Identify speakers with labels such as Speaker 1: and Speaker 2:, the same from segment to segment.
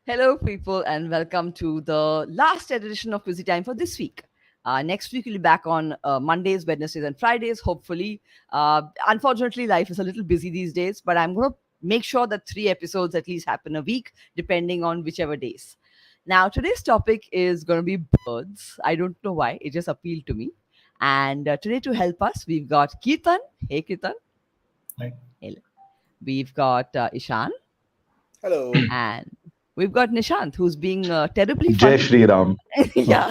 Speaker 1: Hello, people, and welcome to the last edition of Quizzytime for this week. Next week, we'll be back on Mondays, Wednesdays, and Fridays, hopefully. Unfortunately, life is a little busy these days, but I'm going to make sure that 3 episodes at least happen a week, depending on whichever days. Now, today's topic is going to be birds. I don't know why, it just appealed to me. And today, to help us, we've got Kirtan. Hey, Kirtan.
Speaker 2: Right.
Speaker 1: Hello. We've got Ishan.
Speaker 3: Hello.
Speaker 1: And we've got Nishant, who's being terribly
Speaker 2: Jai
Speaker 1: funny.
Speaker 2: Shri Ram.
Speaker 1: Yeah,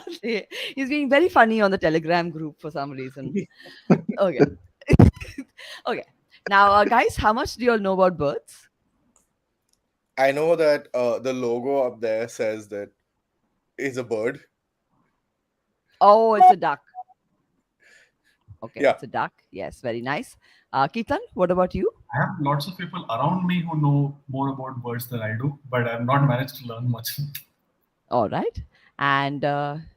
Speaker 1: he's being very funny on the Telegram group for some reason. Okay. Okay. Now, guys, how much do you all know about birds?
Speaker 3: I know that the logo up there says that it's a bird.
Speaker 1: Oh, it's a duck. Okay,
Speaker 3: Yeah.
Speaker 1: it's a duck. Yes, very nice. Keetan, what about you?
Speaker 2: I have lots of people around me who know more about birds than I do, but I've not managed to learn much.
Speaker 1: All right. And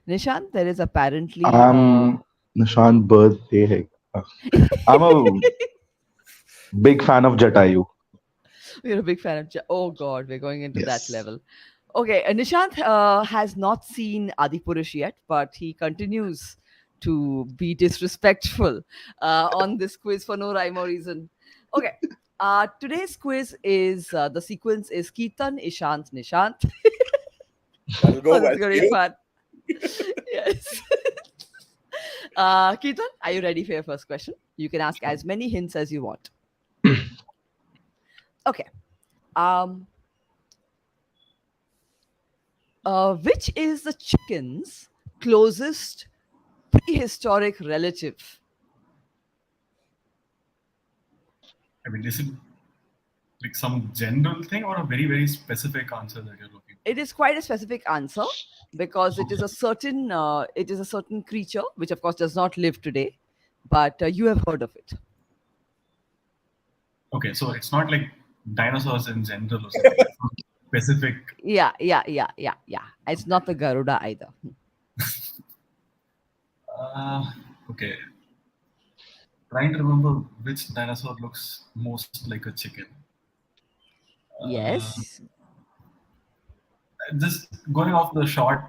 Speaker 1: Nishant, there is apparently.
Speaker 2: I'm Nishant birthday. Hai. I'm a big fan of Jatayu.
Speaker 1: You're a big fan of. Oh God, we're going into that
Speaker 2: Yes.
Speaker 1: level. Okay, Nishant has not seen Adipurush yet, but he continues to be disrespectful on this quiz for no rhyme or reason. Okay, today's quiz is the sequence is Keetan, Ishant, Nishant.
Speaker 3: That'll go
Speaker 1: Oh, this
Speaker 3: well.
Speaker 1: is going to be fun. Yes. Keetan, are you ready for your first question? You can ask as many hints as you want. Okay. Which is the chicken's closest prehistoric relative?
Speaker 2: I mean, is it like some general thing or a very, very specific answer that you're looking for?
Speaker 1: It is quite a specific answer because it is a certain creature which of course does not live today, but you have heard of it.
Speaker 2: Okay, so it's not like dinosaurs in general or something. It's some specific.
Speaker 1: Yeah. It's not the Garuda either.
Speaker 2: Okay. Trying to remember which dinosaur looks most like a chicken.
Speaker 1: Yes.
Speaker 2: Just going off the short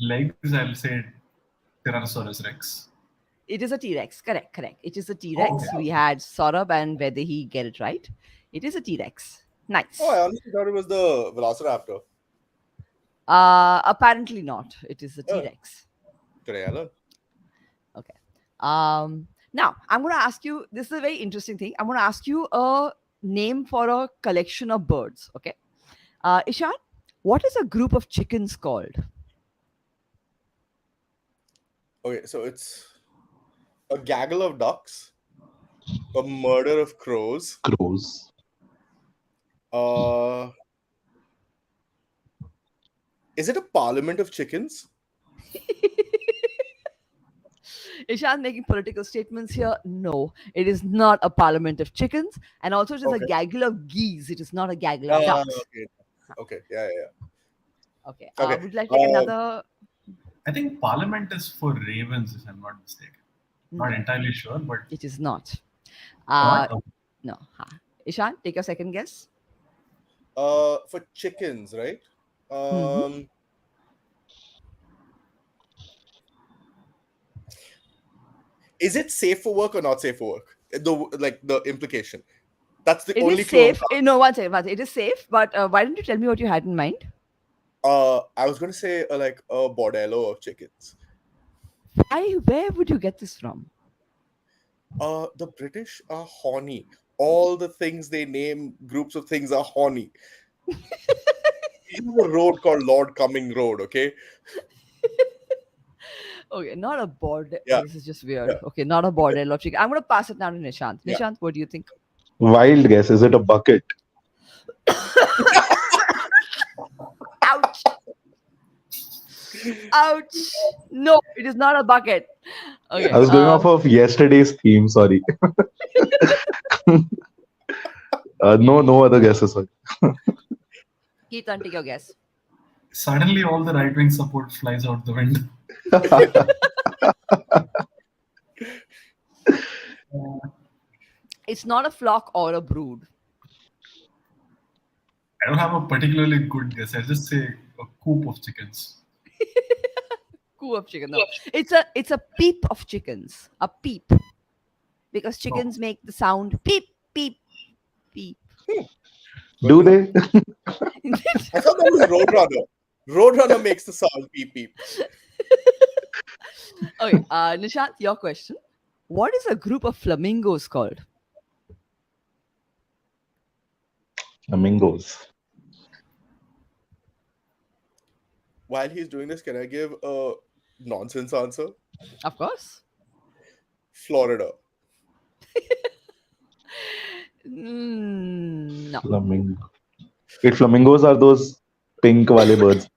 Speaker 2: legs, I'll say Tyrannosaurus Rex.
Speaker 1: It is a T-Rex. Correct. It is a T-Rex.
Speaker 2: Okay.
Speaker 1: We had Saurabh and whether he get it right. It is a T-Rex. Nice.
Speaker 3: Oh, I honestly thought it was the Velociraptor.
Speaker 1: Apparently not. It is a
Speaker 3: Oh.
Speaker 1: T-Rex.
Speaker 3: Today I learned.
Speaker 1: Okay. Now I'm going to ask you. This is a very interesting thing. I'm going to ask you a name for a collection of birds. Okay. Ishan, what is a group of chickens called?
Speaker 3: Okay, so it's a gaggle of ducks, a murder of crows,
Speaker 2: Crows.
Speaker 3: is it a parliament of chickens?
Speaker 1: Ishan making political statements here. No, it is not a parliament of chickens, and also it is a
Speaker 3: Okay.
Speaker 1: gaggle of geese. It is not a gaggle of ducks.
Speaker 3: Okay. Yeah.
Speaker 1: Okay.
Speaker 3: Okay.
Speaker 1: Would you like to take another?
Speaker 2: I think Parliament is for ravens, if I'm not mistaken. Not entirely sure, but
Speaker 1: It is not.
Speaker 2: not.
Speaker 1: No. Ishan, take your second guess.
Speaker 3: For chickens, right? Is it safe for work or not safe for work? The implication. That's the
Speaker 1: It
Speaker 3: only
Speaker 1: is
Speaker 3: clue.
Speaker 1: safe. No, one second. It is safe, but why don't you tell me what you had in mind?
Speaker 3: I was going to say like a bordello of chickens.
Speaker 1: Where would you get this from?
Speaker 3: The British are horny. All the things they name groups of things are horny. You have a road called Lord Cumming Road, okay?
Speaker 1: Okay, not a border.
Speaker 3: Yeah.
Speaker 1: This is just weird.
Speaker 3: Yeah.
Speaker 1: Okay, not a border of chicken. I'm going to pass it now to Nishant.
Speaker 3: Yeah.
Speaker 1: Nishant, what do you think?
Speaker 2: Wild guess. Is it a bucket?
Speaker 1: Ouch! Ouch! No, it is not a bucket. Okay.
Speaker 2: I was going off of yesterday's theme. Sorry. No other guesses. Sorry.
Speaker 1: Keetan, take your guess.
Speaker 2: Suddenly, all the right-wing support flies out the window.
Speaker 1: It's not a flock or a brood.
Speaker 2: I don't have a particularly good guess. I'll just say a coop of chickens.
Speaker 1: Coo of chicken. No, it's a peep of chickens. A peep, because
Speaker 2: No.
Speaker 1: chickens make the sound peep peep peep.
Speaker 3: Good
Speaker 4: Do
Speaker 3: enough.
Speaker 4: they?
Speaker 3: I thought that was Roadrunner. Roadrunner makes the sound peep peep.
Speaker 1: Okay, Nishant, your question. What is a group of flamingos called?
Speaker 4: Flamingos.
Speaker 3: While he's doing this, can I give a nonsense answer?
Speaker 1: Of course.
Speaker 3: Florida.
Speaker 1: No.
Speaker 4: Flamingo. Wait, flamingos are those pink wale birds.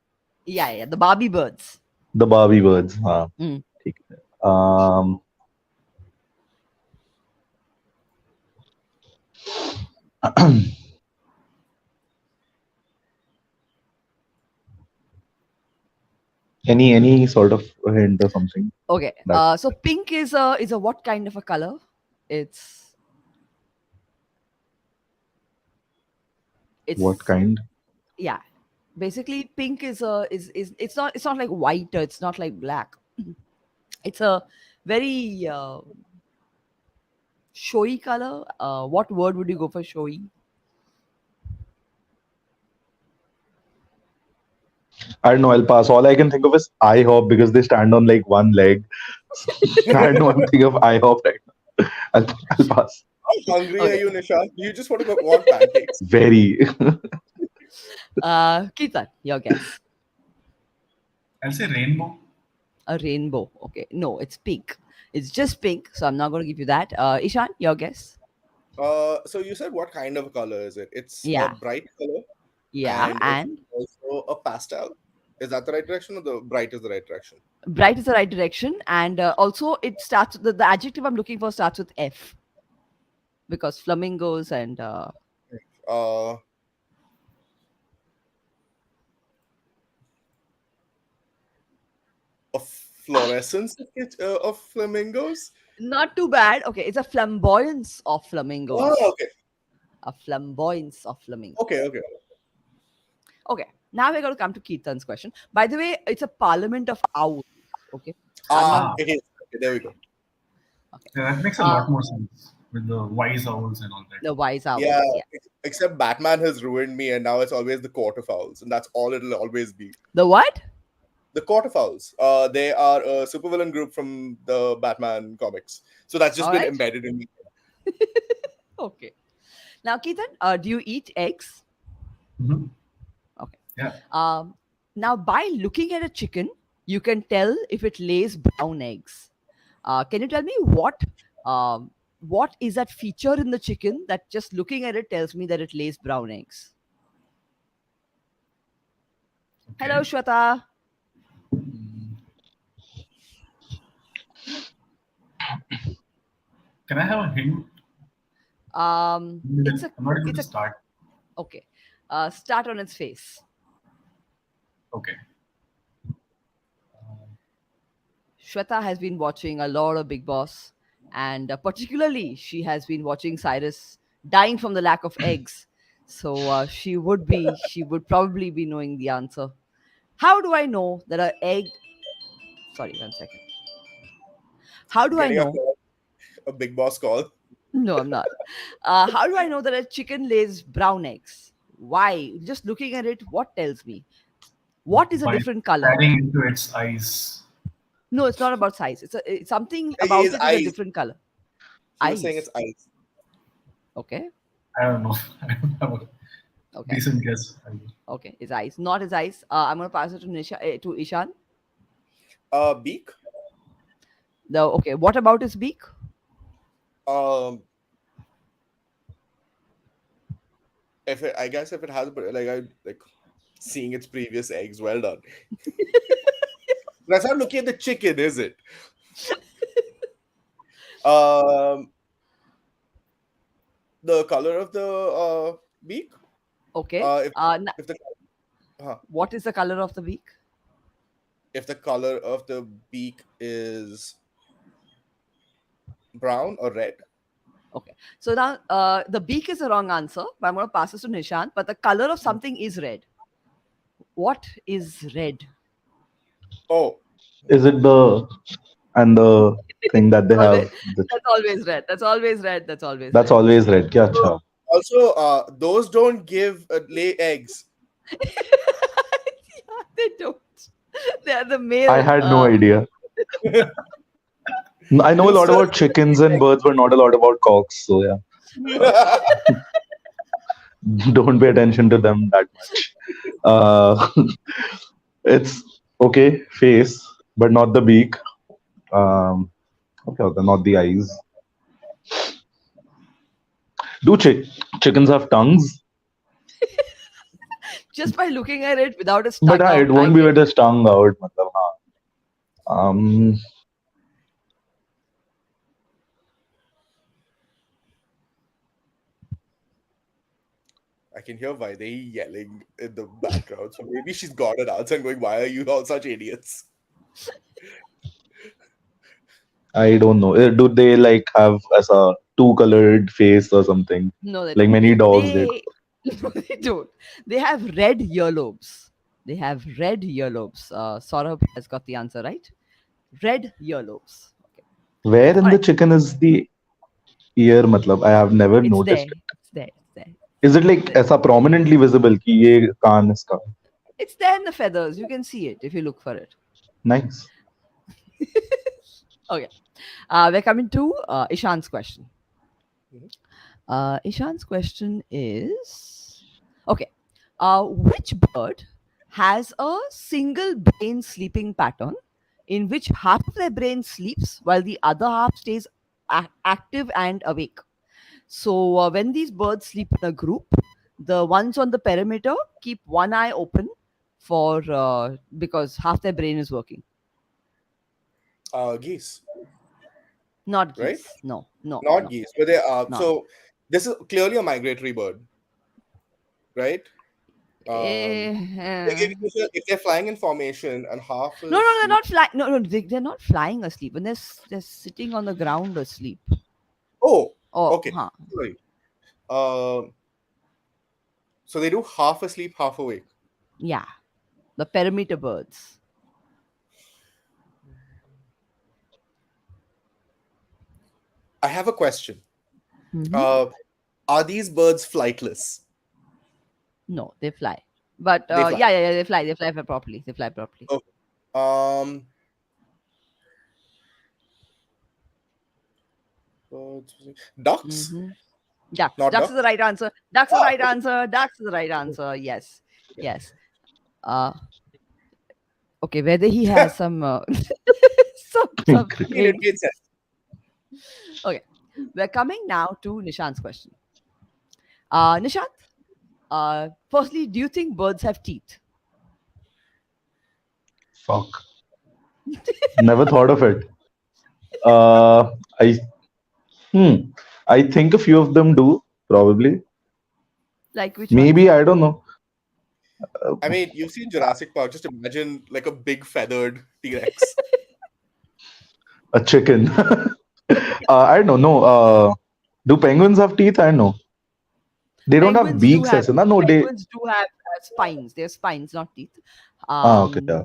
Speaker 1: Yeah, the Barbie birds.
Speaker 4: The Barbie birds. हाँ,
Speaker 1: Mm.
Speaker 4: ठीक है. Um, any sort of hint or something.
Speaker 1: Okay.
Speaker 4: That
Speaker 1: So pink is a what kind of a color? It's
Speaker 4: what
Speaker 1: it's
Speaker 4: kind?
Speaker 1: yeah. Basically, pink is it's not like white or it's not like black. It's a very showy color. What word would you go for showy?
Speaker 4: I don't know. I'll pass. All I can think of is IHOP because they stand on like one leg. I don't know one thing of IHOP right now. I'll pass.
Speaker 3: How hungry are
Speaker 1: Okay.
Speaker 3: you, Nishant? You just want pancakes.
Speaker 4: Very.
Speaker 1: Ketan, your guess.
Speaker 2: I'll say rainbow.
Speaker 1: A rainbow. Okay. No, it's pink. It's just pink, so I'm not going to give you that. Ishan, your guess.
Speaker 3: So you said what kind of color is it? It's a
Speaker 1: Yeah.
Speaker 3: bright color
Speaker 1: Yeah,
Speaker 3: and it's
Speaker 1: and
Speaker 3: also a pastel. Is that the right direction or the bright is the right direction?
Speaker 1: bright is the right direction, and also it starts. The adjective I'm looking for starts with F, because flamingos and
Speaker 3: Uh, a fluorescence of flamingos.
Speaker 1: not too bad. Okay, it's a flamboyance of
Speaker 3: Oh,
Speaker 1: flamingos.
Speaker 3: okay,
Speaker 1: A flamboyance of flamingos.
Speaker 3: okay.
Speaker 1: Okay, now we're going to come to Keaton's question. By the way, it's a parliament of owls. Okay,
Speaker 2: Ah.
Speaker 3: It is. Okay, there we go.
Speaker 2: Yeah, that makes a lot more sense with the wise owls and all that.
Speaker 1: the wise owls.
Speaker 3: Yeah,
Speaker 1: Yeah.
Speaker 3: except Batman has ruined me, and now it's always the Court of Owls, and that's all it'll always be.
Speaker 1: The what?
Speaker 3: The Court of Owls. They are a supervillain group from the Batman comics, so that's just
Speaker 1: All
Speaker 3: been
Speaker 1: right.
Speaker 3: embedded in me.
Speaker 1: Okay. Now, Keaton, do you eat eggs?
Speaker 2: Mhm.
Speaker 1: Okay.
Speaker 2: Yeah.
Speaker 1: Now, by looking at a chicken, you can tell if it lays brown eggs. Can you tell me what is that feature in the chicken that just looking at it tells me that it lays brown eggs?
Speaker 2: Okay.
Speaker 1: Hello, Shweta.
Speaker 2: Can I have a hint?
Speaker 1: It's a
Speaker 2: I'm not able
Speaker 1: it's
Speaker 2: to
Speaker 1: a
Speaker 2: start.
Speaker 1: okay. Start on its face.
Speaker 2: Okay.
Speaker 1: Shweta has been watching a lot of Big Boss, and particularly she has been watching Cyrus dying from the lack of eggs. So she would probably be knowing the answer. How do I know that an egg? Sorry, 1 second. How do I
Speaker 3: Getting
Speaker 1: know?
Speaker 3: a big boss call.
Speaker 1: No, I'm not. How do I know that a chicken lays brown eggs? Why? Just looking at it, what tells me? What is a
Speaker 2: By
Speaker 1: different color?
Speaker 2: staring into its eyes.
Speaker 1: No, it's not about size. It's something about
Speaker 3: His
Speaker 1: it is a
Speaker 3: eyes.
Speaker 1: different color.
Speaker 3: She was saying
Speaker 1: Eyes.
Speaker 3: it's eyes.
Speaker 1: Okay.
Speaker 2: I don't know. I don't have a
Speaker 1: Okay.
Speaker 2: decent guess.
Speaker 1: Okay. His eyes. Not his eyes. I'm gonna pass it to to Ishan.
Speaker 3: Beak.
Speaker 1: Okay. What about his beak?
Speaker 3: Um, I guess if it has like seeing its previous eggs, well done. That's not looking at the chicken, is it? The color of the beak.
Speaker 1: Okay.
Speaker 3: If if the
Speaker 1: What is the color of the beak?
Speaker 3: if the color of the beak is brown or red.
Speaker 1: Okay. So now the beak is the wrong answer, but I'm going to pass this to Nishant. But the color of something is red. What is red?
Speaker 3: Oh,
Speaker 4: Is it the thing that they
Speaker 1: Always,
Speaker 4: have? The,
Speaker 1: that's always red. That's always red. That's always
Speaker 4: that's
Speaker 1: red.
Speaker 4: always red. Kya acha?
Speaker 3: also, those don't give lay eggs.
Speaker 1: Yeah, they don't. They are the
Speaker 4: I
Speaker 1: male.
Speaker 4: had no idea. I know a lot
Speaker 3: Roosters
Speaker 4: about chickens and birds, but not a lot about cocks. So yeah, uh, don't pay attention to them that much. Uh, it's okay, face, but not the beak. Um, okay, not the eyes. Do chickens have tongues?
Speaker 1: Just by looking at it without its
Speaker 4: But
Speaker 1: tongue
Speaker 4: it
Speaker 1: out, I
Speaker 4: won't be
Speaker 1: get.
Speaker 4: with its tongue out. Matlab, हाँ. Um,
Speaker 3: I can hear Vaidehi yelling in the background. So maybe she's got an answer and going, why are you all such idiots?
Speaker 4: I don't know. Do they like have as a two-colored face or something?
Speaker 1: No, they
Speaker 4: Like
Speaker 1: don't.
Speaker 4: many dogs did.
Speaker 1: They no, they don't. They have red earlobes. They have red earlobes. Saurabh has got the answer right. Red earlobes. Okay.
Speaker 4: Where
Speaker 1: All
Speaker 4: in the
Speaker 1: right.
Speaker 4: chicken is the ear? Matlab, I have never
Speaker 1: It's there.
Speaker 4: noticed it.
Speaker 1: It's there. It's there.
Speaker 4: Is it
Speaker 1: It's
Speaker 4: like
Speaker 1: there.
Speaker 4: ऐसा prominently visible कि ये कान इसका?
Speaker 1: It's there in the feathers. You can see it if you look for it.
Speaker 4: Nice.
Speaker 1: Okay. We're coming to Ishan's question.
Speaker 3: Mhm.
Speaker 1: Ishan's question is okay. Which bird has a single brain sleeping pattern in which half of their brain sleeps while the other half stays active and awake? So, when these birds sleep in a group, the ones on the perimeter keep one eye open for because half their brain is working.
Speaker 3: Geese,
Speaker 1: Not
Speaker 3: right?
Speaker 1: geese. No, no,
Speaker 3: Not
Speaker 1: no,
Speaker 3: geese, but they are.
Speaker 1: not.
Speaker 3: So this is clearly a migratory bird, right? Like
Speaker 1: Eh,
Speaker 3: if they're flying in formation and half
Speaker 1: no,
Speaker 3: is
Speaker 1: no, they're
Speaker 3: sleep.
Speaker 1: not flying. No, no, they're not flying asleep. When they're sitting on the ground asleep.
Speaker 3: Oh,
Speaker 1: Oh,
Speaker 3: okay.
Speaker 1: huh.
Speaker 3: Sorry. Um, so they do half asleep, half awake.
Speaker 1: Yeah, the perimeter birds.
Speaker 3: I have a question.
Speaker 1: Mhm.
Speaker 3: Are these birds flightless?
Speaker 1: No, they fly. But
Speaker 3: They fly.
Speaker 1: yeah, they fly. They fly properly. They fly properly.
Speaker 3: Okay. Um, birds, ducks,
Speaker 1: Mm-hmm. Ducks.
Speaker 3: not
Speaker 1: Ducks is the
Speaker 3: ducks.
Speaker 1: right answer. Ducks is the
Speaker 3: Ah,
Speaker 1: right
Speaker 3: okay.
Speaker 1: answer. Ducks is the right answer. Yes. Yes. Uh okay, whether he has some some
Speaker 3: It
Speaker 1: hints.
Speaker 3: made sense.
Speaker 1: Okay. We're coming now to Nishant's question. Nishant, firstly, do you think birds have teeth?
Speaker 4: Fuck. Never thought of it. Uh, I hmm. I think a few of them do probably.
Speaker 1: Like which ones?
Speaker 4: Maybe I don't know.
Speaker 3: I mean, you've seen Jurassic Park. Just imagine like a big feathered T-Rex.
Speaker 4: A chicken. I don't know. No. Do penguins have teeth? I don't know. They don't have
Speaker 1: Penguins do
Speaker 4: beaks,
Speaker 1: have
Speaker 4: ऐसे ना? No, they.
Speaker 1: penguins do have spines. They have spines, not teeth.
Speaker 4: Ah, okay. Yeah.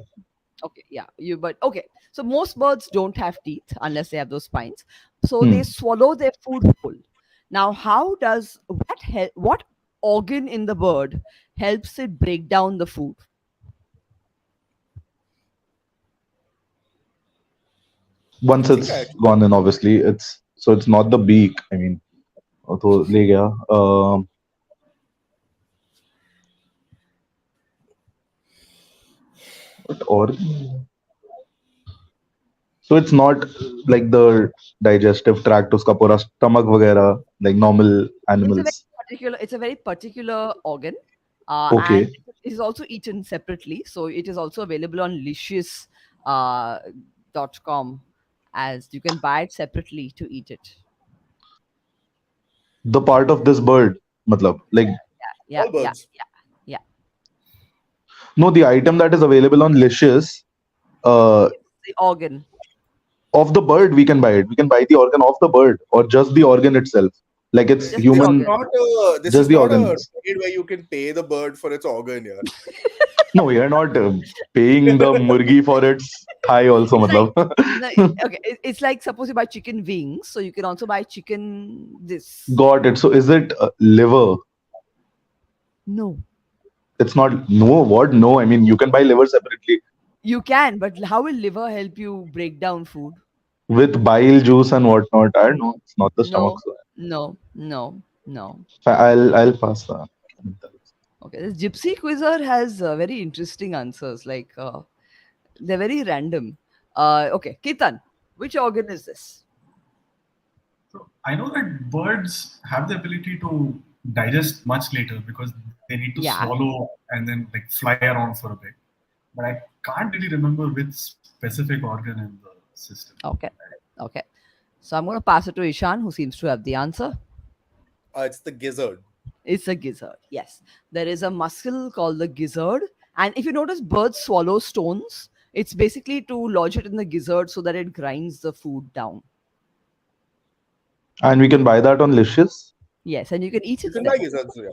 Speaker 1: Okay, yeah, you but okay. So most birds don't have teeth unless they have those spines. So
Speaker 4: Hmm.
Speaker 1: they swallow their food whole. Now, how does what organ in the bird helps it break down the food?
Speaker 3: I
Speaker 4: Once
Speaker 3: think I
Speaker 4: it's
Speaker 3: actually
Speaker 4: gone in, obviously, it's not the beak. I mean, तो ले गया. What organ? So it's not like the digestive tract, उसका पूरा stomach वगैरह, like normal animals.
Speaker 1: It's a very particular organ, and
Speaker 4: Okay.
Speaker 1: it is also eaten separately. So it is also available on licious uh, .com, as you can buy it separately to eat it.
Speaker 4: The part of this bird, matlab, like,
Speaker 1: Yeah,
Speaker 3: all
Speaker 1: yeah,
Speaker 3: birds.
Speaker 1: yeah.
Speaker 4: no, the item that is available on Licious, uh,
Speaker 1: The organ.
Speaker 4: of the bird we can buy it. We can buy the organ of the bird or just the organ itself. Like it's
Speaker 1: Just the
Speaker 3: This is
Speaker 4: human,
Speaker 1: organ.
Speaker 3: not this
Speaker 4: just
Speaker 3: is
Speaker 4: the
Speaker 3: not a
Speaker 4: organs.
Speaker 3: trade where you can pay the bird for its organ here.
Speaker 4: No, you're not paying the murgi for its thigh also,
Speaker 1: It's like
Speaker 4: matlab.
Speaker 1: no, okay. It's like suppose you buy chicken wings, so you can also buy chicken this.
Speaker 4: Got it. So is it liver?
Speaker 1: No,
Speaker 4: It's not. No, what? No, I mean you can buy liver separately
Speaker 1: you can, but how will liver help you break down food?
Speaker 4: with bile juice and whatnot. I don't know. It's not the stomach.
Speaker 1: No,
Speaker 4: So
Speaker 1: no.
Speaker 4: I'll pass that.
Speaker 1: Okay, this Gypsy Quizzer has very interesting answers. Like they're very random. Okay, Kitan, which organ is this?
Speaker 2: So I know that birds have the ability to digest much later because they need to
Speaker 1: Yeah.
Speaker 2: swallow and then like fly around for a bit. But I can't really remember which specific organ in the system.
Speaker 1: Okay. So I'm going to pass it to Ishan, who seems to have the answer.
Speaker 3: It's the gizzard.
Speaker 1: It's a gizzard. Yes, there is a muscle called the gizzard, and if you notice, birds swallow stones. It's basically to lodge it in the gizzard so that it grinds the food down.
Speaker 4: And we can buy that on Licious.
Speaker 1: Yes, and you can eat
Speaker 3: You
Speaker 1: it
Speaker 3: can
Speaker 1: there.
Speaker 3: buy gizzards here.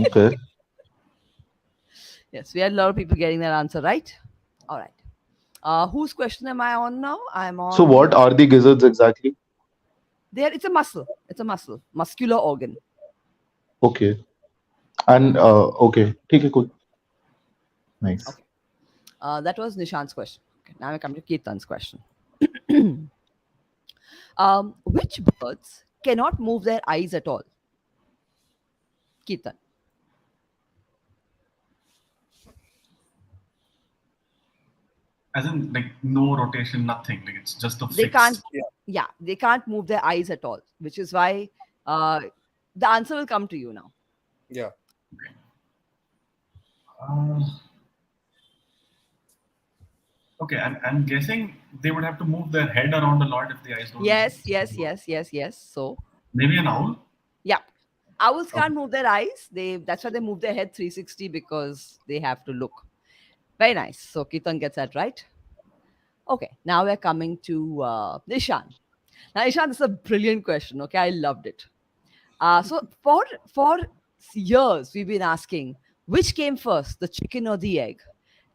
Speaker 4: Okay.
Speaker 1: Yes, we had a lot of people getting that answer right. All right. Whose question am I on now? I'm on.
Speaker 4: So what are the gizzards exactly?
Speaker 1: There, it's a muscle. It's a muscle, muscular organ.
Speaker 4: Okay. And okay. ठीक है, cool. Nice.
Speaker 1: Okay. That was Nishant's question. Okay, now I come to Ketan's question. Which birds cannot move their eyes at all? Ketan.
Speaker 2: As in like no rotation, nothing. Like it's just a
Speaker 1: They
Speaker 2: fixed.
Speaker 1: can't. Yeah, they can't move their eyes at all, which is why the answer will come to you now.
Speaker 3: Yeah.
Speaker 2: Okay, I'm guessing they would have to move their head around a lot if the eyes don't.
Speaker 1: Yes. So
Speaker 2: Maybe an owl.
Speaker 1: yeah, owls can't move their eyes. That's why they move their head 360 because they have to look. Very nice. So Ketan gets that right. Okay, now we're coming to Nishan. Now, Nishan, this is a brilliant question. Okay, I loved it. So for years we've been asking which came first, the chicken or the egg,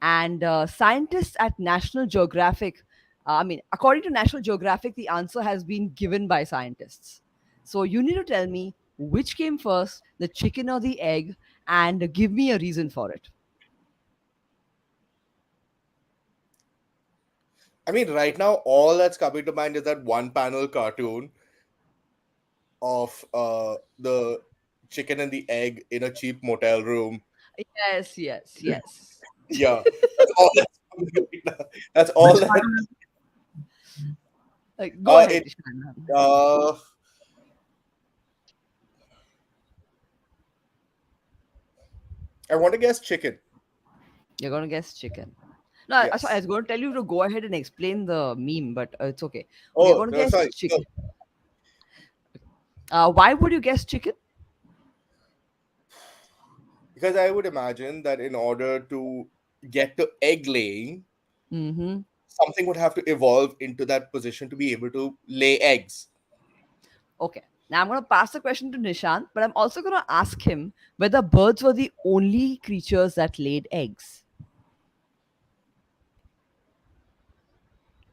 Speaker 1: and scientists at National Geographic. According to National Geographic, the answer has been given by scientists. So you need to tell me which came first, the chicken or the egg, and give me a reason for it.
Speaker 3: I mean, right now, all that's coming to mind is that one panel cartoon of the chicken and the egg in a cheap motel room.
Speaker 1: Yes.
Speaker 3: Yeah, that's all that's coming right now. That's all
Speaker 2: Which
Speaker 3: that.
Speaker 2: one?
Speaker 1: Go ahead,
Speaker 3: it-
Speaker 1: Nishan.
Speaker 3: I want to guess chicken.
Speaker 1: You're going to guess chicken. No,
Speaker 3: Yes.
Speaker 1: sorry, I was going to tell you to go ahead and explain the meme, but it's okay.
Speaker 3: Oh,
Speaker 1: You're going to
Speaker 3: no,
Speaker 1: guess
Speaker 3: sorry.
Speaker 1: chicken. Why would you guess chicken?
Speaker 3: Because I would imagine that in order to get to egg laying,
Speaker 1: Mm-hmm.
Speaker 3: something would have to evolve into that position to be able to lay eggs.
Speaker 1: Okay. Now I'm going to pass the question to Nishant, but I'm also going to ask him whether birds were the only creatures that laid eggs.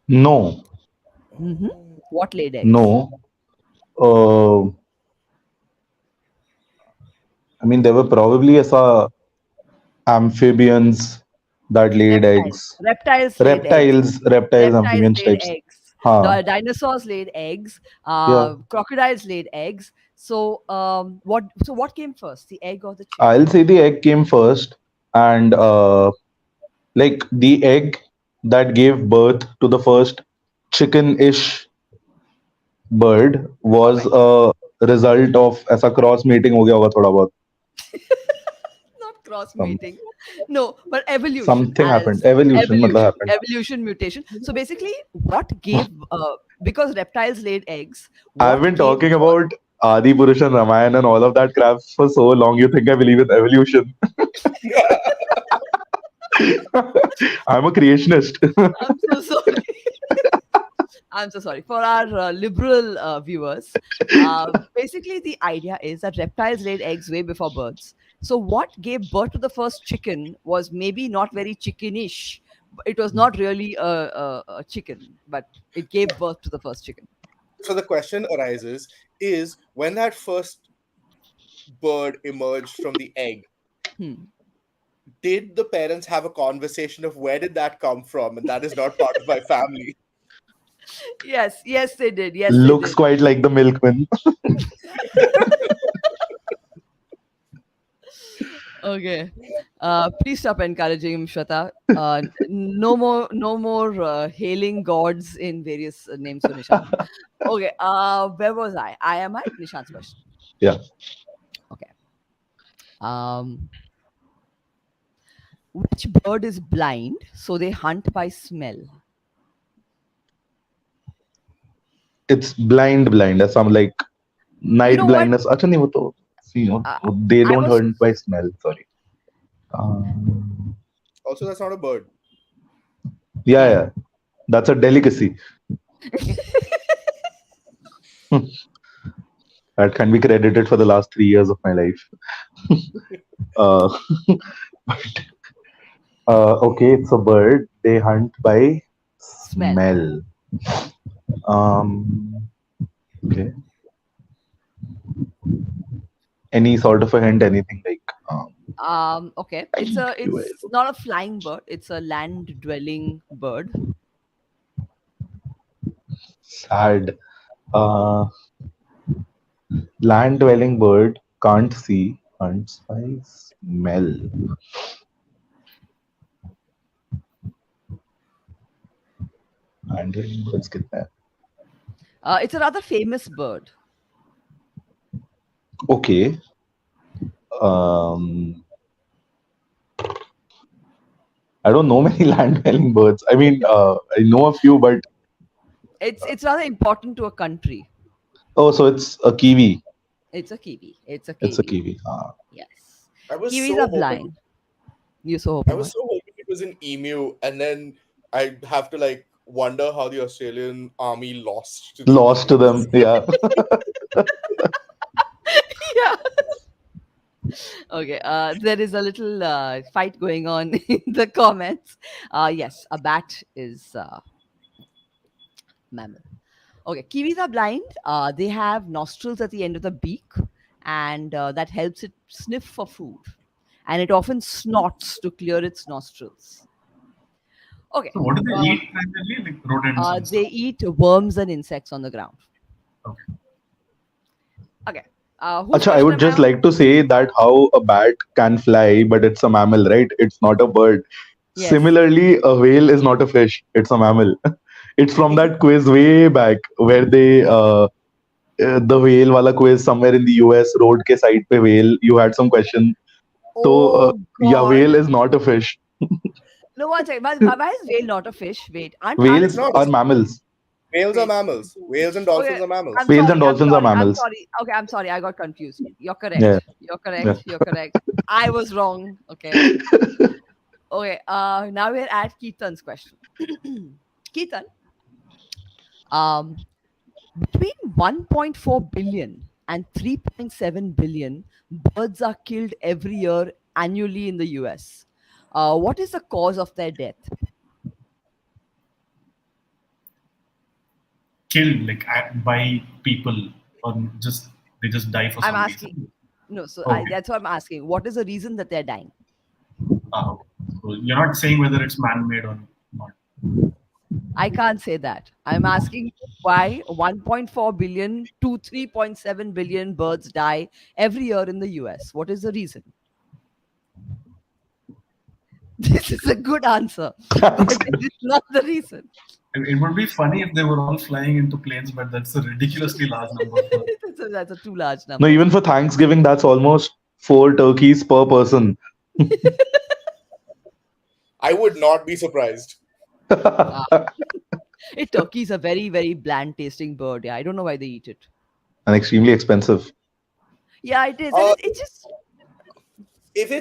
Speaker 4: No.
Speaker 1: Mm-hmm. What laid eggs?
Speaker 4: No. I mean, there were probably amphibians that laid eggs.
Speaker 1: Reptiles laid eggs.
Speaker 4: Reptiles, amphibians
Speaker 1: laid
Speaker 4: types.
Speaker 1: eggs.
Speaker 4: Huh.
Speaker 1: Dinosaurs laid eggs.
Speaker 4: Yeah.
Speaker 1: Crocodiles laid eggs. So what came first, the egg or the chicken?
Speaker 4: I'll say the egg came first, and like the egg that gave birth to the first chicken-ish bird was a result of ऐसा cross mating हो गया होगा थोड़ा बहुत.
Speaker 1: Not cross mating. No, but evolution.
Speaker 4: Something happened. Evolution मतलब happened.
Speaker 1: Evolution, mutation. So basically, what gave because reptiles laid eggs.
Speaker 4: I've
Speaker 1: what
Speaker 4: been
Speaker 1: gave
Speaker 4: talking
Speaker 1: birth-
Speaker 4: about Adi Purush and Ramayana and all of that crap for so long. You think I believe in evolution? I'm a creationist.
Speaker 1: I'm so sorry. I'm so sorry. For our liberal viewers, basically the idea is that reptiles laid eggs way before birds. So what gave birth to the first chicken was maybe not very chickenish. It was not really a chicken, but it gave birth to the first chicken.
Speaker 3: So the question arises is when that first bird emerged from the egg,
Speaker 1: Hmm.
Speaker 3: did the parents have a conversation of where did that come from? And that is not part of my family.
Speaker 1: Yes, yes, they did. Yes, they
Speaker 4: Looks
Speaker 1: did.
Speaker 4: quite like the milkman.
Speaker 1: Okay. Please stop encouraging him, Shweta. No more hailing gods in various names for Nishant. Okay. Where was I? I am at Nishant's question.
Speaker 4: Yeah.
Speaker 1: Okay. Um, which bird is blind so they hunt by smell?
Speaker 4: It's blind. As some like
Speaker 1: You
Speaker 4: night
Speaker 1: know what?
Speaker 4: blindness. Acha nahi wo to, see,
Speaker 1: Uh,
Speaker 4: they
Speaker 1: I
Speaker 4: don't
Speaker 1: was.
Speaker 4: hunt by smell. Sorry. Um,
Speaker 3: Also, that's not a bird.
Speaker 4: yeah. That's a delicacy. That can be credited for the last 3 years of my life. Uh, but, okay, it's a bird. They hunt by
Speaker 1: Smell.
Speaker 4: smell. Um, okay. Any sort of a hint? Anything like
Speaker 1: Okay. It's not a flying bird. It's a land dwelling bird.
Speaker 4: sad. Uh, Land dwelling bird can't see, hunts by smell. Land dwelling birds कितने हैं?
Speaker 1: It's a rather famous bird.
Speaker 4: Okay. Um, I don't know many land dwelling birds. I mean, I know a few, but
Speaker 1: It's rather important to a country.
Speaker 4: oh, so it's a kiwi.
Speaker 1: It's a kiwi. It's a
Speaker 4: It's a
Speaker 1: kiwi.
Speaker 4: kiwi.
Speaker 1: Yes.
Speaker 3: I was
Speaker 1: Kiwis
Speaker 3: so
Speaker 1: are
Speaker 3: hoping
Speaker 1: blind. You so
Speaker 3: I
Speaker 1: hoping
Speaker 3: was
Speaker 1: what?
Speaker 3: so hoping it was an emu, and then I have to like wonder how the Australian army lost to the
Speaker 4: Lost to
Speaker 3: emus.
Speaker 4: them. Yeah.
Speaker 1: Yeah. Okay. There is a little fight going on in the comments. Yes, a bat is mammal. Okay, kiwis are blind. They have nostrils at the end of the beak, and that helps it sniff for food. And it often snorts to clear its nostrils. Okay,
Speaker 2: So what do they eat primarily? Like rodents and
Speaker 1: they
Speaker 2: stuff.
Speaker 1: eat worms and insects on the ground.
Speaker 2: Okay.
Speaker 1: Okay, whose
Speaker 4: Acha, I
Speaker 1: question
Speaker 4: would
Speaker 1: am I
Speaker 4: just
Speaker 1: on?
Speaker 4: like to say that how a bat can fly, but it's a mammal, right? It's not a bird.
Speaker 1: Yes.
Speaker 4: Similarly, a whale is not a fish. It's a mammal. It's from that quiz way back where they the whale wala quiz somewhere in the US road ke side pe whale. You had some question. So
Speaker 1: Oh
Speaker 4: yeah,
Speaker 1: God.
Speaker 4: whale is not a fish.
Speaker 1: No, one second. Why is whale not a fish? Wait, aren't
Speaker 3: It's
Speaker 4: Whales
Speaker 3: not.
Speaker 4: are
Speaker 3: It's
Speaker 4: mammals.
Speaker 3: whales are
Speaker 1: wait?
Speaker 3: mammals. Whales and
Speaker 1: Okay,
Speaker 3: dolphins are mammals.
Speaker 1: I'm
Speaker 4: Whales and
Speaker 1: sorry. I'm
Speaker 4: dolphins are
Speaker 1: sorry. I'm
Speaker 4: mammals.
Speaker 1: sorry. Okay, I'm sorry. I got confused. You're
Speaker 4: Yeah.
Speaker 1: correct. You're
Speaker 4: Yeah.
Speaker 1: correct. You're correct. I was wrong. Okay. Okay. Now we're at Keaton's question. Keaton, um, between 1.4 billion and 3.7 billion birds are killed every year annually in the US. What is the cause of their death?
Speaker 2: Killed like by people, or just they just die for
Speaker 1: I'm
Speaker 2: some
Speaker 1: asking.
Speaker 2: reason.
Speaker 1: No, so
Speaker 2: Okay.
Speaker 1: that's what I'm asking. What is the reason that they're dying?
Speaker 2: Okay. So you're not saying whether it's man-made or not.
Speaker 1: I can't say that. I'm asking why 1.4 billion to 3.7 billion birds die every year in the US. What is the reason? This is a good answer, but it is not the reason.
Speaker 2: It would be funny if they were all flying into planes, but that's a ridiculously large number. For,
Speaker 1: That's a too large
Speaker 4: No,
Speaker 1: number.
Speaker 4: even for Thanksgiving, that's almost 4 turkeys per person.
Speaker 3: I would not be surprised.
Speaker 1: Ah. Turkey is a very, very bland tasting bird. Yeah, I don't know why they eat it.
Speaker 4: And extremely expensive.
Speaker 1: Yeah, it is. And
Speaker 3: Uh,
Speaker 1: it's just
Speaker 3: if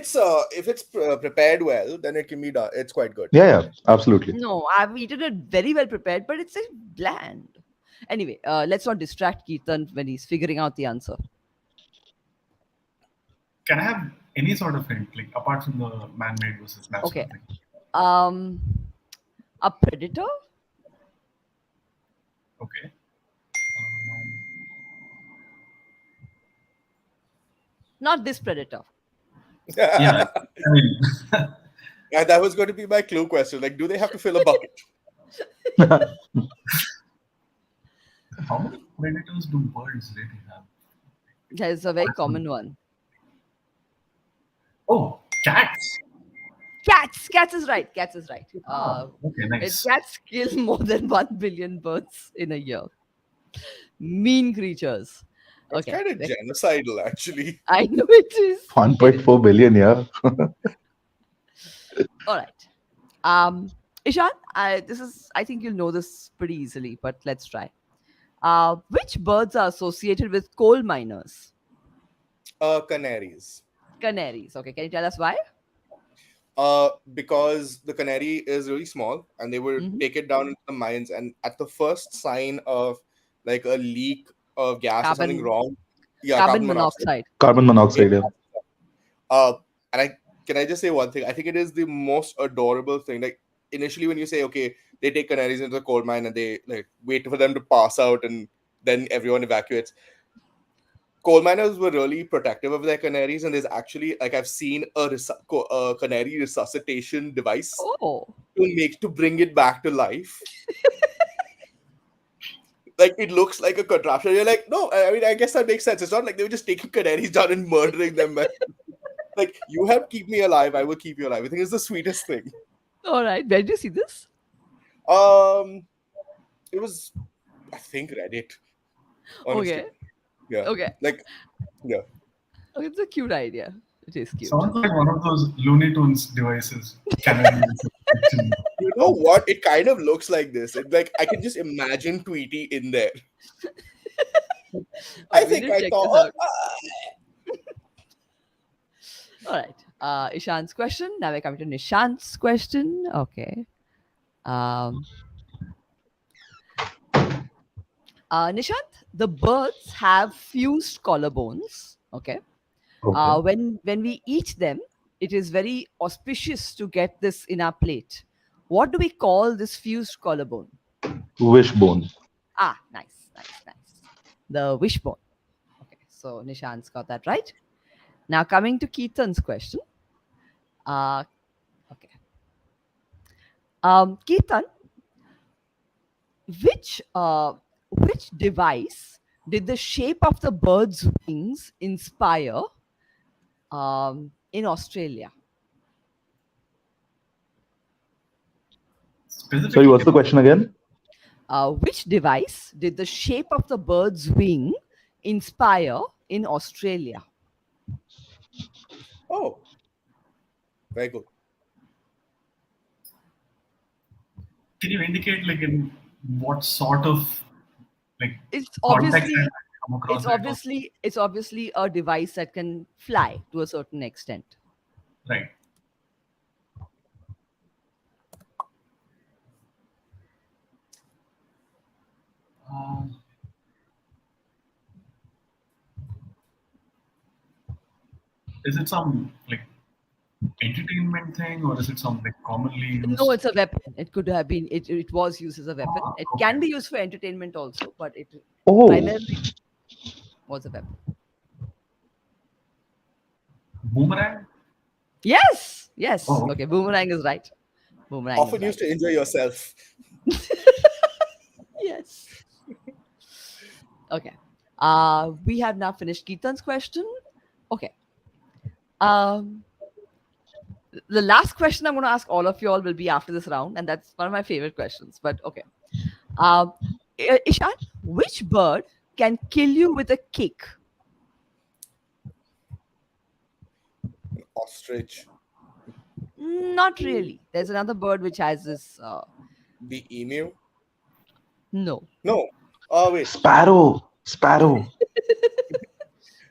Speaker 3: it's prepared well, then it can be done. It's quite good.
Speaker 4: Yeah, absolutely.
Speaker 1: No, I've eaten it very well prepared, but it's bland. Anyway, let's not distract Keaton when he's figuring out the answer.
Speaker 2: Can I have any sort of hint, like apart from the man-made versus natural
Speaker 1: Okay.
Speaker 2: thing?
Speaker 1: A predator?
Speaker 2: Okay.
Speaker 1: Not this predator.
Speaker 2: Yeah, I mean,
Speaker 3: And that was going to be my clue question. Like, do they have to fill a bucket?
Speaker 2: how many predators do birds really have?
Speaker 1: There's a very common one.
Speaker 2: Oh, cats.
Speaker 1: Cats. Cats is right. Cats is right.
Speaker 2: Okay, nice.
Speaker 1: Cats kill more than 1 billion birds in a year. Mean creatures.
Speaker 3: That's
Speaker 1: Okay.
Speaker 3: kind of genocidal, actually.
Speaker 1: I know it is.
Speaker 4: 1.4 billion, yeah.
Speaker 1: All right. Ishan, I think you'll know this pretty easily, but let's try. Which birds are associated with coal miners?
Speaker 3: Canaries.
Speaker 1: Canaries. Okay, can you tell us why?
Speaker 3: Because the canary is really small and they would
Speaker 1: Mhm.
Speaker 3: take it down into the mines, and at the first sign of like a leak of gas or something
Speaker 1: Carbon
Speaker 3: wrong, yeah,
Speaker 1: carbon monoxide.
Speaker 4: Carbon monoxide, yeah.
Speaker 3: And can I just say one thing? I think it is the most adorable thing. Like initially when you say, okay, they take canaries into the coal mine and they like wait for them to pass out and then everyone evacuates. Coal miners were really protective of their canaries, and there's actually like I've seen a canary resuscitation device
Speaker 1: Oh,
Speaker 3: to bring it back to life. Like it looks like a contraption. You're like, no, I mean, I guess that makes sense. It's not like they were just taking canaries down and murdering them. Man. Like you have keep me alive, I will keep you alive. I think it's the sweetest thing.
Speaker 1: all right. Where did you see this?
Speaker 3: It was, I think, Reddit. Honestly,
Speaker 1: Okay.
Speaker 3: yeah.
Speaker 1: Okay.
Speaker 3: Like, yeah.
Speaker 1: Okay, it's a cute idea. It is cute.
Speaker 2: Sounds like one of those Looney Tunes devices. Canary resuscitation.
Speaker 3: You know what? It kind of looks like this. It, like I can just imagine Tweety in there. I
Speaker 1: Okay, we
Speaker 3: think
Speaker 1: need to
Speaker 3: I
Speaker 1: check
Speaker 3: thought.
Speaker 1: this out. All right. Ishan's question. Now we're coming to Nishant's question. Okay. Nishant, the birds have fused collarbones. Okay.
Speaker 4: Okay.
Speaker 1: When we eat them, it is very auspicious to get this in our plate. What do we call this fused collarbone?
Speaker 4: Wishbone.
Speaker 1: Ah, nice. The wishbone. Okay, so Nishant's got that right. Now coming to Keaton's question. Okay. Keaton, which device did the shape of the bird's wings inspire in Australia?
Speaker 4: Sorry, what's the question again?
Speaker 1: Which device did the shape of the bird's wing inspire in Australia?
Speaker 3: Oh, very good.
Speaker 2: Can you indicate like in what sort of like
Speaker 1: It's
Speaker 2: context
Speaker 1: obviously
Speaker 2: I come across
Speaker 1: it's
Speaker 2: that?
Speaker 1: obviously it's obviously a device that can fly to a certain extent.
Speaker 2: Right. Is it some like entertainment thing or is it some like commonly used?
Speaker 1: No, it's a weapon. It could have been. It was used as a weapon. It
Speaker 2: Okay.
Speaker 1: can be used for entertainment also, but it
Speaker 4: Oh,
Speaker 1: primarily was a weapon.
Speaker 2: Boomerang?
Speaker 1: Yes.
Speaker 2: Oh,
Speaker 1: Okay, boomerang is right. Boomerang
Speaker 3: Often
Speaker 1: is
Speaker 3: used
Speaker 1: right.
Speaker 3: to enjoy yourself.
Speaker 1: Yes. Okay. We have now finished Keaton's question. Okay. The last question I'm going to ask all of you all will be after this round, and that's one of my favorite questions. But okay. Ishan, which bird can kill you with a kick?
Speaker 3: Ostrich,
Speaker 1: Not really. There's another bird which has this.
Speaker 3: the emu.
Speaker 1: No.
Speaker 3: No. Oh wait.
Speaker 4: sparrow.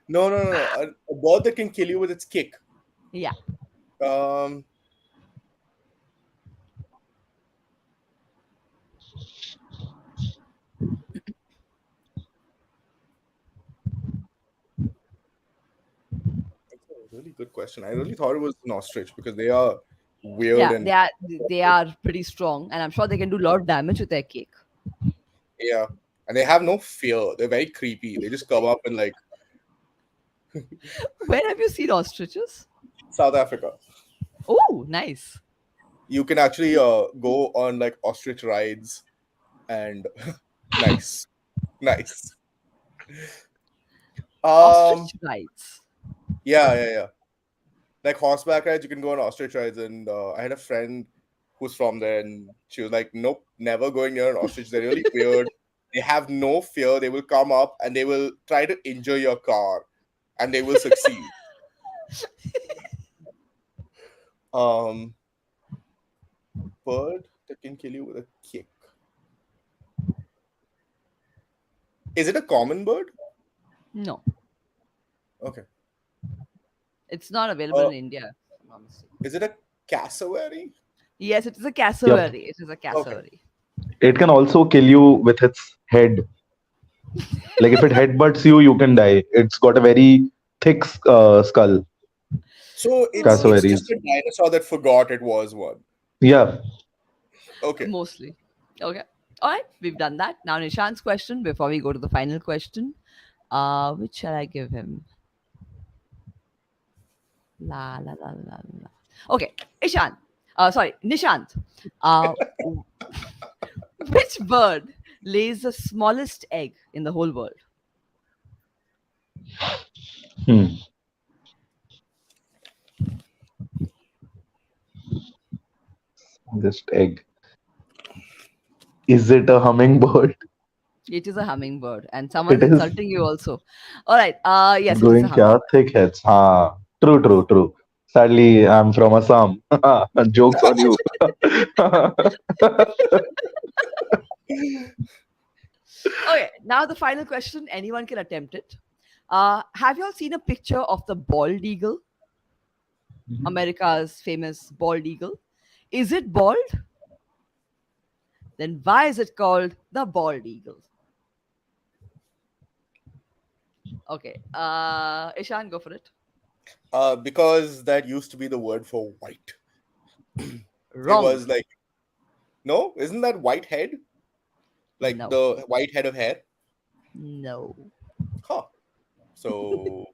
Speaker 3: No. A bird that can kill you with its kick.
Speaker 1: Yeah.
Speaker 3: Um, that's a really good question. I really thought it was an ostrich because they are weird
Speaker 1: Yeah,
Speaker 3: and
Speaker 1: they are pretty strong, and I'm sure they can do a lot of damage with their cake.
Speaker 3: yeah, and they have no fear. They're very creepy. They just come up and like
Speaker 1: Where have you seen ostriches?
Speaker 3: South Africa.
Speaker 1: Oh, nice.
Speaker 3: You can actually go on like ostrich rides and nice, nice. Um,
Speaker 1: Ostrich rides.
Speaker 3: yeah. Like horseback rides, you can go on ostrich rides. And I had a friend who's from there, and she was like, "Nope, never going near an ostrich. They're really weird. They have no fear. They will come up and they will try to injure your car, and they will succeed." Um, bird that can kill you with a kick. Is it a common bird?
Speaker 1: No,
Speaker 3: Okay.
Speaker 1: it's not available
Speaker 3: Uh,
Speaker 1: in India. If I'm not mistaken.
Speaker 3: is it a cassowary?
Speaker 1: Yes, it is a
Speaker 4: Yep.
Speaker 1: cassowary. It is a
Speaker 3: Okay.
Speaker 1: cassowary.
Speaker 4: It can also kill you with its head. Like if it headbutts you, you can die. It's got a very thick skull.
Speaker 3: So it's just
Speaker 4: Cassowaries.
Speaker 3: a dinosaur that forgot it was one.
Speaker 4: Yeah.
Speaker 3: Okay.
Speaker 1: Mostly. Okay. All right, we've done that. Now Nishant's question before we go to the final question. Which shall I give him? La la la la la. Okay, Ishan. Sorry, Nishant. W- which bird lays the smallest egg in the whole world?
Speaker 4: Hmm. Just egg. Is it a hummingbird?
Speaker 1: It is a hummingbird, and someone's
Speaker 4: It is
Speaker 1: insulting you also. All right. Yes, it is a
Speaker 4: going kya
Speaker 1: hummingbird.
Speaker 4: thick heads. Ha. True. Sadly, I'm from Assam. Jokes on you.
Speaker 1: Okay. Now the final question. Anyone can attempt it. Have you all seen a picture of the bald eagle?
Speaker 2: Mhm.
Speaker 1: America's famous bald eagle. Is it bald? Then why is it called the bald eagle? Okay. Ishan, go for it.
Speaker 3: Because that used to be the word for white. It
Speaker 1: Wrong.
Speaker 3: was like, no, isn't that white head? Like
Speaker 1: No.
Speaker 3: the white head of hair?
Speaker 1: No.
Speaker 3: Huh. So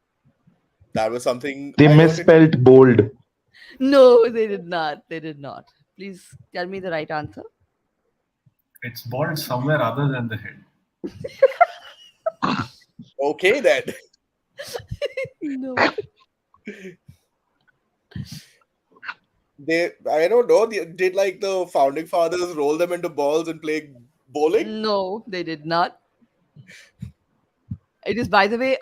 Speaker 3: that was something
Speaker 4: They
Speaker 3: I learned in.
Speaker 4: misspelt bold.
Speaker 1: No, they did not. They did not. Please tell me the right answer.
Speaker 2: It's bald somewhere other than the head.
Speaker 3: Okay, then.
Speaker 1: No.
Speaker 3: I don't know, did like the founding fathers roll them into balls and play bowling?
Speaker 1: No, they did not. It is, by the way,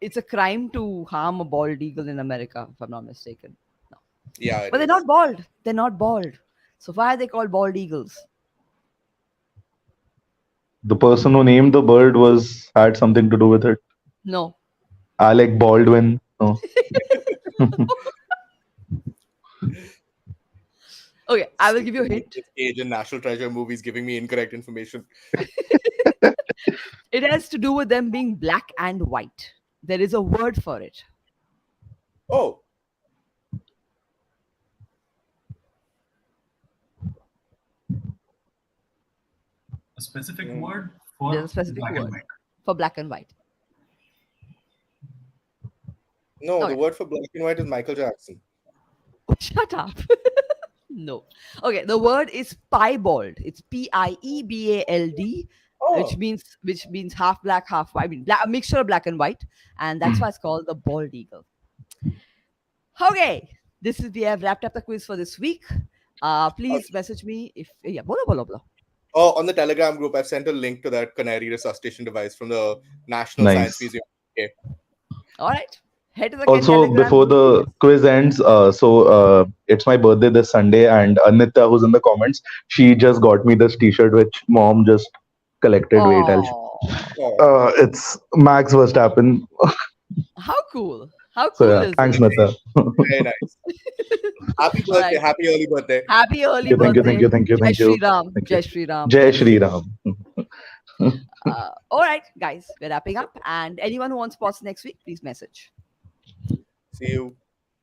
Speaker 1: it's a crime to harm a bald eagle in America, if I'm not mistaken. No.
Speaker 3: Yeah, it
Speaker 1: But they're
Speaker 3: is.
Speaker 1: not bald. They're not bald. So why are they called bald eagles?
Speaker 4: The person who named the bird was had something to do with it.
Speaker 1: No.
Speaker 4: Alec Baldwin. No.
Speaker 1: Okay, I will give you a hint.
Speaker 3: This age and National Treasure movies giving me incorrect information.
Speaker 1: It has to do with them being black and white. There is a word for it.
Speaker 3: Oh,
Speaker 2: A specific
Speaker 3: mm,
Speaker 2: word
Speaker 1: There's a
Speaker 2: for
Speaker 1: specific
Speaker 2: black and
Speaker 1: word
Speaker 2: white.
Speaker 1: for black and white.
Speaker 3: no, the
Speaker 1: Okay.
Speaker 3: word for black and white is Michael Jackson.
Speaker 1: Shut up. No. Okay, the word is piebald. It's Piebald,
Speaker 3: Oh,
Speaker 1: which means half black, half white. I mean, a mixture of black and white, and that's why it's called the bald eagle. Okay, we have wrapped up the quiz for this week. Please message me if blah blah blah.
Speaker 3: oh, on the Telegram group, I've sent a link to that canary resuscitation device from the National Science
Speaker 4: Nice.
Speaker 3: Museum. Okay.
Speaker 1: All right, head to the Ken
Speaker 4: Also,
Speaker 1: Telegram
Speaker 4: before
Speaker 1: group.
Speaker 4: the quiz ends, it's my birthday this Sunday, and Anita, who's in the comments, she just got me this T-shirt which mom just collected. Wait,
Speaker 1: Oh,
Speaker 3: Oh,
Speaker 4: it's Max Verstappen.
Speaker 1: how cool! How
Speaker 4: So
Speaker 1: cool
Speaker 4: yeah,
Speaker 1: is
Speaker 4: thanks,
Speaker 1: this?
Speaker 4: Mita.
Speaker 3: Very nice. Happy
Speaker 1: All
Speaker 3: birthday.
Speaker 1: right.
Speaker 3: Happy early birthday.
Speaker 1: Happy early
Speaker 4: Thank you, thank
Speaker 1: birthday.
Speaker 4: you, thank you,
Speaker 1: Jai
Speaker 4: thank
Speaker 1: Shri
Speaker 4: you,
Speaker 1: Ram.
Speaker 4: thank you.
Speaker 1: Jai Shri Ram.
Speaker 4: Jai
Speaker 1: Yes.
Speaker 4: Shri Ram.
Speaker 1: All right, guys, we're wrapping up. And anyone who wants spots next week, please message.
Speaker 3: See you.